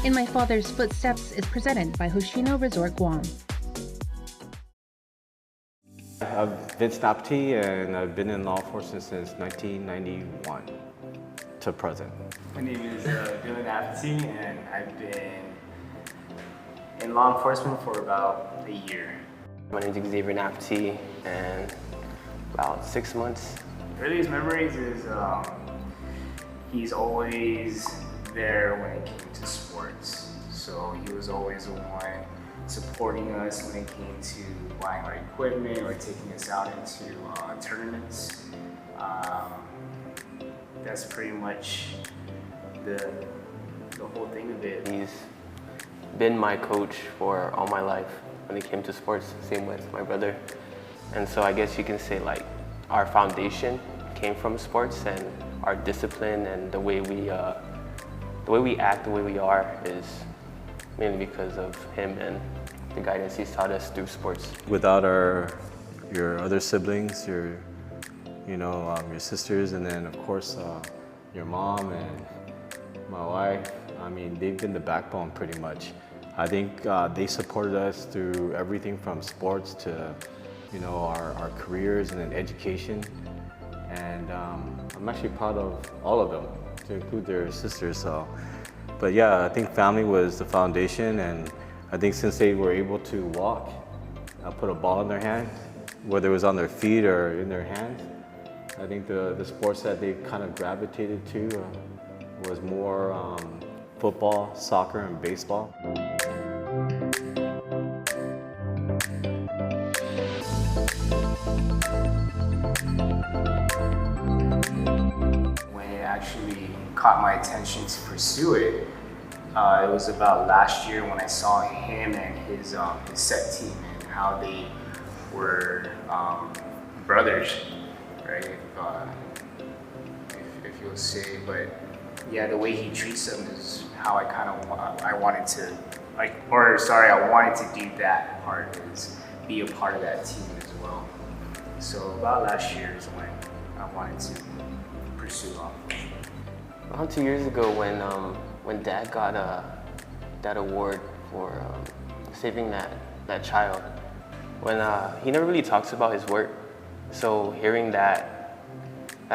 In My Father's Footsteps is presented by Hoshino Resort Guam. I'm Vince Naputi, and I've been in law enforcement since 1991 to present. My name is Vince Naputi, and I've been in law enforcement for about a year. My name is Xavier Naputi, and about 6 months. Earliest memories is he's always there when it came to sports. So he was always the one supporting us when it came to buying our equipment or taking us out into tournaments. That's pretty much the whole thing of it. He's been my coach for all my life when it came to sports, same with my brother. And so I guess you can say like our foundation came from sports, and our discipline and the way we act, the way we are is mainly because of him and the guidance he's taught us through sports. Without your other siblings, your sisters, and then of course your mom and my wife, I mean, they've been the backbone pretty much. I think they supported us through everything from sports to our careers and then education. And I'm actually proud of all of them, to include their sisters. So, but yeah, I think family was the foundation, and I think since they were able to walk, put a ball in their hand, whether it was on their feet or in their hands, I think the sports that they kind of gravitated to was more football, soccer, and baseball. When it actually caught my attention to pursue it, it was about last year when I saw him and his set team and how they were brothers, right? If you'll say, but yeah, the way he treats them is how I wanted to do that part, is be a part of that team as well. So about last year is when I wanted to pursue law. Around 2 years ago, when Dad got that award for saving that child, when he never really talks about his work, so hearing that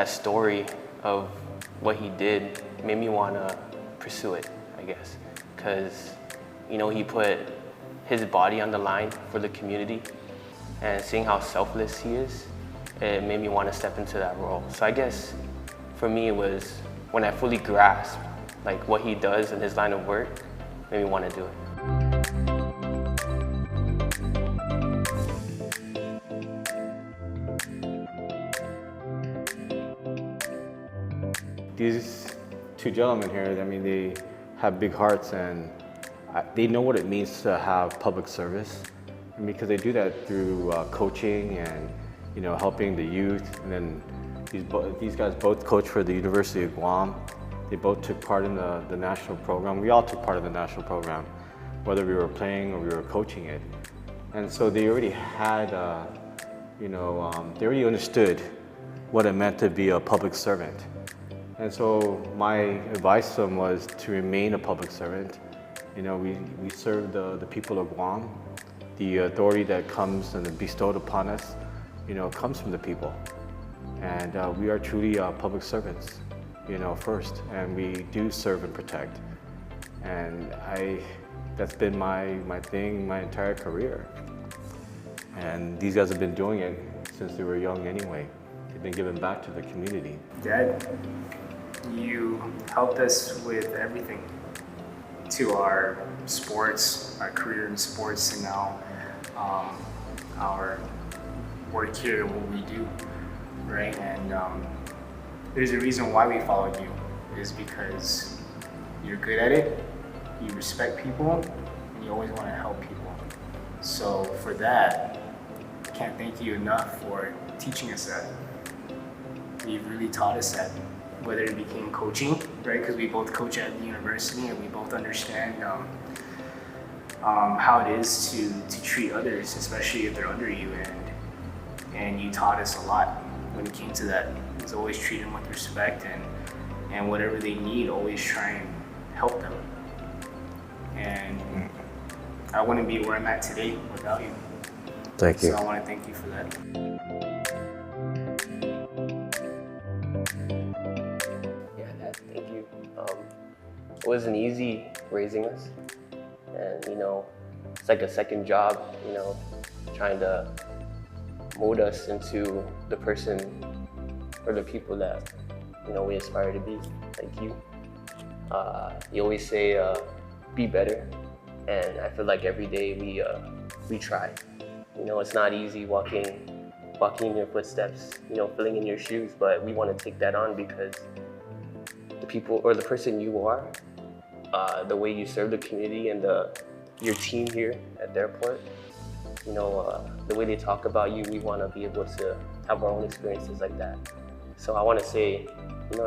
story of what he did made me want to pursue it, I guess, because he put his body on the line for the community, and seeing how selfless he is, it made me want to step into that role. So I guess for me, it was when I fully grasped like what he does in his line of work, made me want to do it. These two gentlemen here, I mean, they have big hearts, and they know what it means to have public service, and because they do that through coaching and helping the youth. And then these guys both coach for the University of Guam. They both took part in the national program. We all took part of the national program, whether we were playing or we were coaching it. And so they already had, they already understood what it meant to be a public servant. And so my advice to them was to remain a public servant. We serve the people of Guam. The authority that comes and bestowed upon us, comes from the people. And we are truly public servants, first, and we do serve and protect. And that's been my thing my entire career. And these guys have been doing it since they were young anyway. They've been giving back to the community. Dad, you helped us with everything, to our sports, our career in sports, and now our work here, what we do, right? And there's a reason why we followed you, is because you're good at it, you respect people, and you always want to help people. So for that, I can't thank you enough for teaching us that. You've really taught us that, whether it became coaching, right? Because we both coach at the university, and we both understand how it is to treat others, especially if they're under you. And you taught us a lot when it came to that. It's always treat them with respect, and whatever they need, always try and help them. wouldn't be where I'm at today without you. Thank you. So I want to thank you for that. Yeah, Dad, thank you. It wasn't easy raising us, and it's like a second job, trying to mold us into the person or the people that we aspire to be, like you. You always say, be better, and I feel like every day we try. It's not easy walking in your footsteps, filling in your shoes, but we want to take that on because the people or the person you are, the way you serve the community and your team here at the airport, the way they talk about you, we want to be able to have our own experiences like that. So I want to say,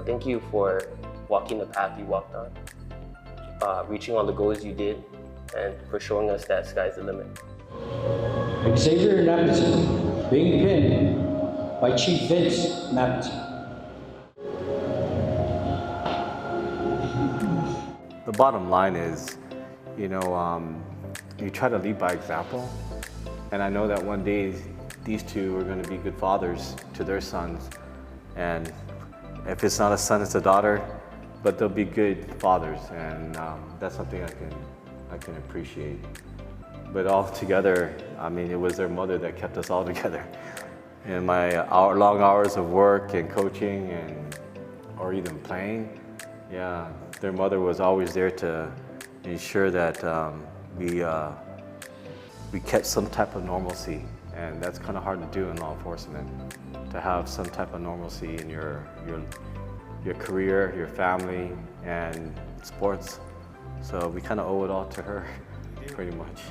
thank you for walking the path you walked on, reaching all the goals you did, and for showing us that sky's the limit. Xavier Naputi, being pinned by Chief Vince Naputi. The bottom line is, you try to lead by example. And I know that one day these two are going to be good fathers to their sons. And if it's not a son, it's a daughter, but they'll be good fathers. And that's something I can appreciate. But all together, it was their mother that kept us all together. In my long hours of work and coaching or even playing, yeah, their mother was always there to ensure that we kept some type of normalcy, and that's kind of hard to do in law enforcement, to have some type of normalcy in your career, your family, and sports. So we kind of owe it all to her, pretty much.